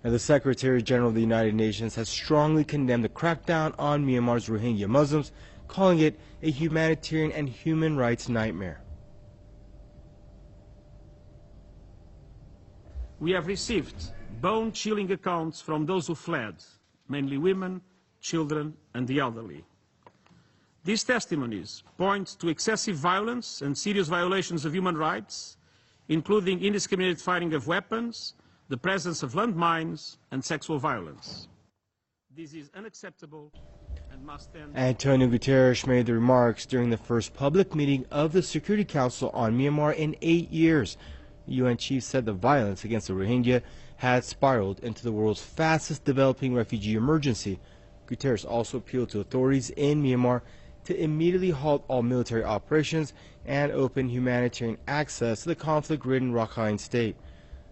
Now, the Secretary General of the United Nations has strongly condemned the crackdown on Myanmar's Rohingya Muslims, calling it a humanitarian and human rights nightmare. We have received bone-chilling accounts from those who fled, mainly women, children and the elderly. These testimonies point to excessive violence and serious violations of human rights, including indiscriminate firing of weapons, the presence of landmines and sexual violence. This is unacceptable and must end. Antonio Guterres made the remarks during the first public meeting of the Security Council on Myanmar in 8 years. The UN chief said the violence against the Rohingya had spiraled into the world's fastest developing refugee emergency. Guterres also appealed to authorities in Myanmar to immediately halt all military operations and open humanitarian access to the conflict-ridden Rakhine state.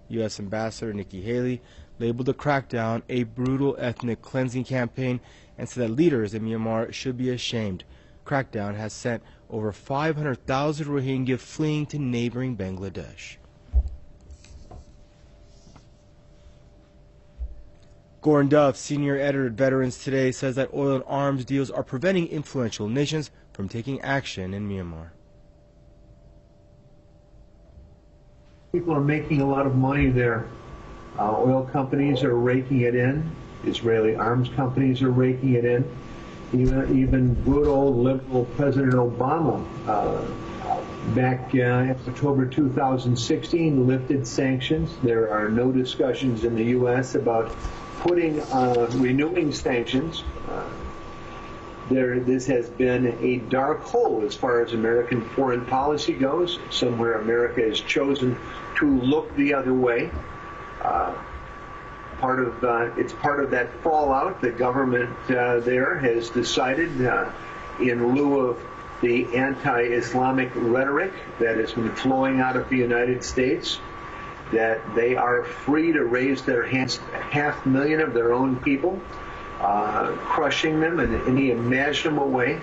U.S. Ambassador Nikki Haley labeled the crackdown a brutal ethnic cleansing campaign and said that leaders in Myanmar should be ashamed. Crackdown has sent over 500,000 Rohingya fleeing to neighboring Bangladesh. Gordon Duff, senior editor at Veterans Today, says that oil and arms deals are preventing influential nations from taking action in Myanmar. People are making a lot of money there. Oil companies are raking it in. Israeli arms companies are raking it in. Even good old liberal President Obama, back in October 2016, lifted sanctions. There are no discussions in the U.S. about renewing sanctions. This has been a dark hole as far as American foreign policy goes, somewhere America has chosen to look the other way. It's part of that fallout. The government there has decided, in lieu of the anti-Islamic rhetoric that has been flowing out of the United States, that they are free to raise their hands, 500,000 of their own people, crushing them in any imaginable way.